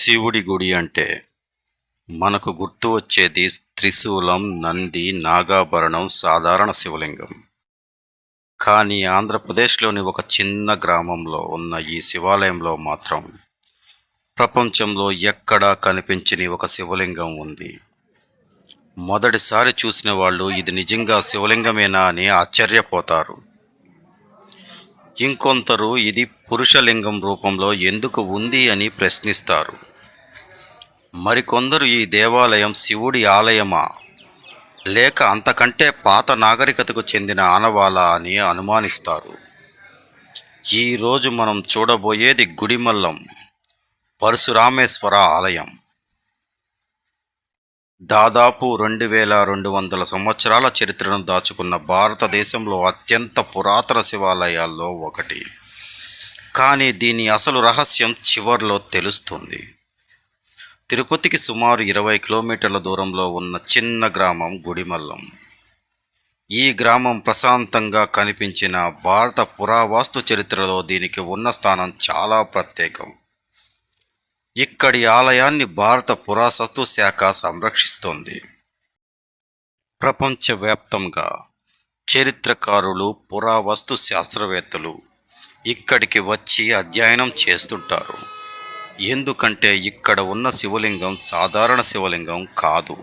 శివుడి గుడి అంటే మనకు గుర్తు వచ్చేది త్రిశూలం, నంది, నాగాభరణం, సాధారణ శివలింగం. కానీ ఆంధ్రప్రదేశ్లోని ఒక చిన్న గ్రామంలో ఉన్న ఈ శివాలయంలో మాత్రం ప్రపంచంలో ఎక్కడా కనిపించని ఒక శివలింగం ఉంది. మొదటిసారి చూసిన వాళ్ళు ఇది నిజంగా శివలింగమేనా అని ఆశ్చర్యపోతారు. ఇంకొందరు ఇది పురుషలింగం రూపంలో ఎందుకు ఉంది అని ప్రశ్నిస్తారు. మరికొందరు ఈ దేవాలయం శివుడి ఆలయమా లేక అంతకంటే పాత నాగరికతకు చెందిన ఆనవాలా అని అనుమానిస్తారు. ఈరోజు మనం చూడబోయేది గుడిమల్లం పరశురామేశ్వర ఆలయం. దాదాపు 2200 సంవత్సరాల చరిత్రను దాచుకున్న భారతదేశంలో అత్యంత పురాతన శివాలయాల్లో ఒకటి. కానీ దీని అసలు రహస్యం చివర్లో తెలుస్తుంది. తిరుపతికి సుమారు 20 కిలోమీటర్ల దూరంలో ఉన్న చిన్న గ్రామం గుడిమల్లం. ఈ గ్రామం ప్రశాంతంగా కనిపించిన భారత పురావస్తు చరిత్రలో దీనికి ఉన్న స్థానం చాలా ప్రత్యేకం. ఇక్కడి ఆలయాన్ని భారత పురావస్తు శాఖ సంరక్షిస్తోంది. ప్రపంచవ్యాప్తంగా చరిత్రకారులు, పురావస్తు శాస్త్రవేత్తలు ఇక్కడికి వచ్చి అధ్యయనం చేస్తుంటారు. ఎందుకంటే ఇక్కడ ఉన్న శివలింగం సాధారణ శివలింగం కాదు.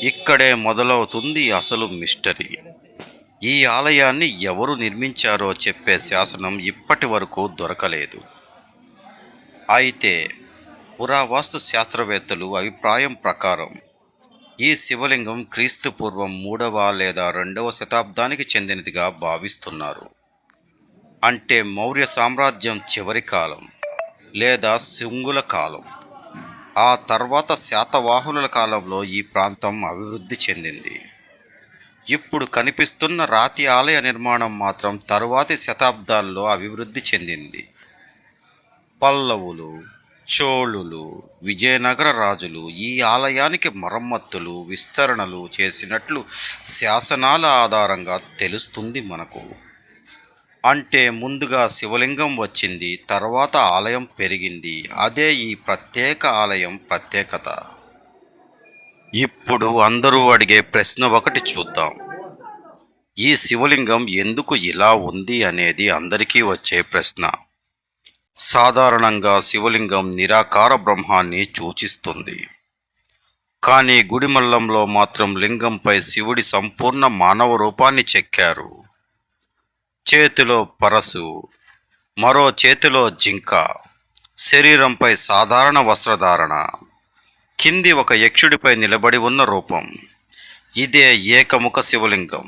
ఇక్కడే మొదలవుతుంది అసలు మిస్టరీ. ఈ ఆలయాన్ని ఎవరు నిర్మించారో చెప్పే శాసనం ఇప్పటి వరకు దొరకలేదు. అయితే పురావస్తు శాస్త్రవేత్తలు అభిప్రాయం ప్రకారం ఈ శివలింగం క్రీస్తు పూర్వం 3వ లేదా 2వ శతాబ్దానికి చెందినదిగా భావిస్తున్నారు. అంటే మౌర్య సామ్రాజ్యం చివరి కాలం లేదా శుంగుల కాలం. ఆ తర్వాత శాతవాహనుల కాలంలో ఈ ప్రాంతం అభివృద్ధి చెందింది. ఇప్పుడు కనిపిస్తున్న రాతి ఆలయ నిర్మాణం మాత్రం తరువాతి శతాబ్దాల్లో అభివృద్ధి చెందింది. పల్లవులు, చోళులు, విజయనగర రాజులు ఈ ఆలయానికి మరమ్మతులు, విస్తరణలు చేసినట్లు శాసనాల ఆధారంగా తెలుస్తుంది మనకు. అంటే ముందుగా శివలింగం వచ్చింది, తర్వాత ఆలయం పెరిగింది. అదే ఈ ప్రత్యేక ఆలయం ప్రత్యేకత. ఇప్పుడు అందరూ అడిగే ప్రశ్న ఒకటి చూద్దాం. ఈ శివలింగం ఎందుకు ఇలా ఉంది అనేది అందరికీ వచ్చే ప్రశ్న. సాధారణంగా శివలింగం నిరాకార బ్రహ్మాన్ని సూచిస్తుంది. కానీ గుడిమల్లంలో మాత్రం లింగంపై శివుడి సంపూర్ణ మానవ రూపాన్ని చెక్కారు. చేతిలో పరశు, మరో చేతిలో జింక, శరీరంపై సాధారణ వస్త్రధారణ, కింది ఒక యక్షుడిపై నిలబడి ఉన్న రూపం. ఇదే ఏకముఖ శివలింగం.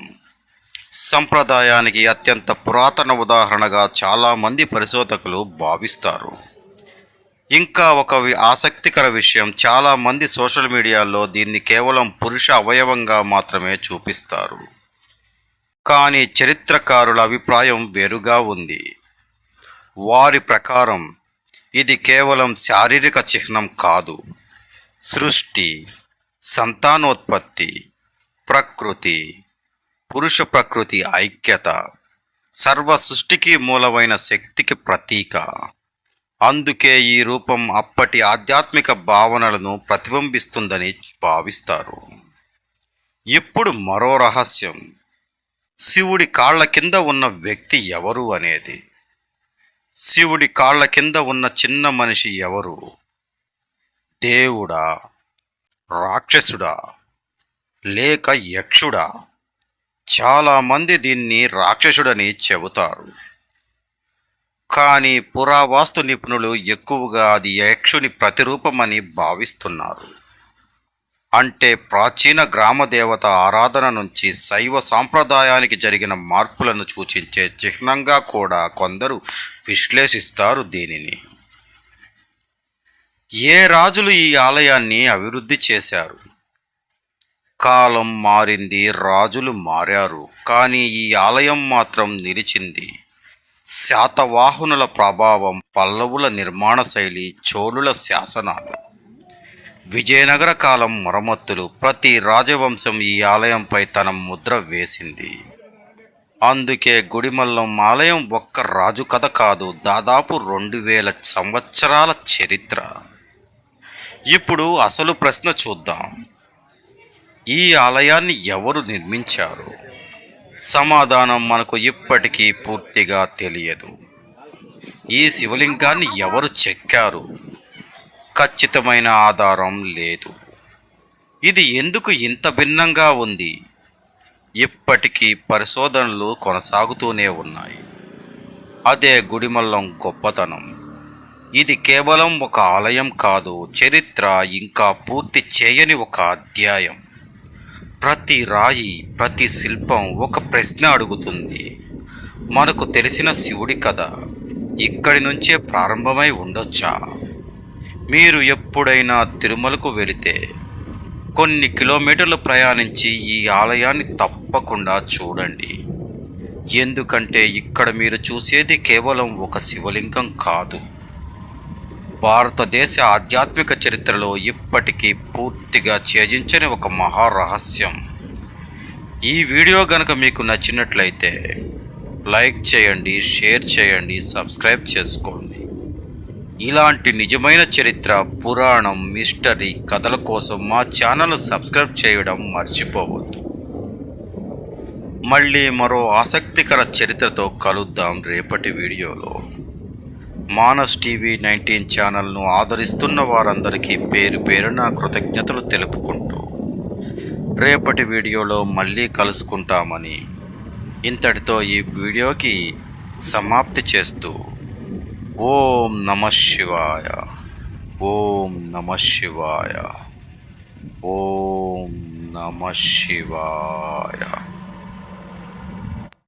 సంప్రదాయానికి అత్యంత పురాతన ఉదాహరణగా చాలామంది పరిశోధకులు భావిస్తారు. ఇంకా ఒక ఆసక్తికర విషయం, చాలామంది సోషల్ మీడియాలో దీన్ని కేవలం పురుష అవయవంగా మాత్రమే చూపిస్తారు. కానీ చరిత్రకారుల అభిప్రాయం వేరుగా ఉంది. వారి ప్రకారం ఇది కేవలం శారీరక చిహ్నం కాదు. సృష్టి, సంతానోత్పత్తి, ప్రకృతి, పురుష ప్రకృతి ఐక్యత, సర్వ సృష్టికి మూలమైన శక్తికి ప్రతీక. అందుకే ఈ రూపం అప్పటి ఆధ్యాత్మిక భావనలను ప్రతిబింబిస్తుందని భావిస్తారు. ఇప్పుడు మరో రహస్యం, శివుడి కాళ్ల కింద ఉన్న వ్యక్తి ఎవరు అనేది. శివుడి కాళ్ల కింద ఉన్న చిన్న మనిషి ఎవరు? దేవుడా, రాక్షసుడా, లేక యక్షుడా? చాలామంది దీన్ని రాక్షసుడని చెబుతారు. కానీ పురావస్తు నిపుణులు ఎక్కువగా అది యక్షుని ప్రతిరూపమని భావిస్తున్నారు. అంటే ప్రాచీన గ్రామదేవత ఆరాధన నుంచి శైవ సాంప్రదాయానికి జరిగిన మార్పులను సూచించే చిహ్నంగా కూడా కొందరు విశ్లేషిస్తారు దీనిని. ఏ రాజులు ఈ ఆలయాన్ని అభివృద్ధి చేశారు? కాలం మారింది, రాజులు మారారు, కానీ ఈ ఆలయం మాత్రం నిలిచింది. శాతవాహనుల ప్రభావం, పల్లవుల నిర్మాణ శైలి, చోళుల శాసనాలు, విజయనగర కాలం మరమ్మతులు, ప్రతి రాజవంశం ఈ ఆలయంపై తన ముద్ర వేసింది. అందుకే గుడిమల్లం ఆలయం ఒక్క రాజు కథ కాదు, దాదాపు 2000 సంవత్సరాల చరిత్ర. ఇప్పుడు అసలు ప్రశ్న చూద్దాం. ఈ ఆలయాన్ని ఎవరు నిర్మించారు? సమాధానం మనకు ఇప్పటికీ పూర్తిగా తెలియదు. ఈ శివలింగాన్ని ఎవరు చెక్కారు? ఖచ్చితమైన ఆధారం లేదు. ఇది ఎందుకు ఇంత భిన్నంగా ఉంది? ఇప్పటికీ పరిశోధనలు కొనసాగుతూనే ఉన్నాయి. అదే గుడిమల్లం గొప్పతనం. ఇది కేవలం ఒక ఆలయం కాదు, చరిత్ర ఇంకా పూర్తి చేయని ఒక అధ్యాయం. ప్రతి రాయి, ప్రతి శిల్పం ఒక ప్రశ్న అడుగుతుంది. మనకు తెలిసిన శివుడి కథ ఇక్కడి నుంచే ప్రారంభమై ఉండొచ్చా? మీరు ఎప్పుడైనా తిరుమలకు వెళితే కొన్ని కిలోమీటర్లు ప్రయాణించి ఈ ఆలయాన్ని తప్పకుండా చూడండి. ఎందుకంటే ఇక్కడ మీరు చూసేది కేవలం ఒక శివలింగం కాదు, భారతదేశ ఆధ్యాత్మిక చరిత్రలో ఇప్పటికీ పూర్తిగా ఛేదించని ఒక మహారహస్యం. ఈ వీడియో గనక మీకు నచ్చినట్లయితే లైక్ చేయండి, షేర్ చేయండి, సబ్స్క్రైబ్ చేసుకోండి. ఇలాంటి నిజమైన చరిత్ర, పురాణం, మిస్టరీ కథల కోసం మా ఛానల్ సబ్స్క్రైబ్ చేయడం మర్చిపోవద్దు. మళ్ళీ మరో ఆసక్తికర చరిత్రతో కలుద్దాం రేపటి వీడియోలో. మానస్ టీవీ 19 ఛానల్ను ఆదరిస్తున్న వారందరికీ పేరు పేరున కృతజ్ఞతలు తెలుపుకుంటూ రేపటి వీడియోలో మళ్ళీ కలుసుకుంటామని ఇంతటితో ఈ వీడియోకి సమాప్తి చేస్తూ ఓం నమః శివాయ, ఓం నమః శివాయ, ఓం నమః శివాయ.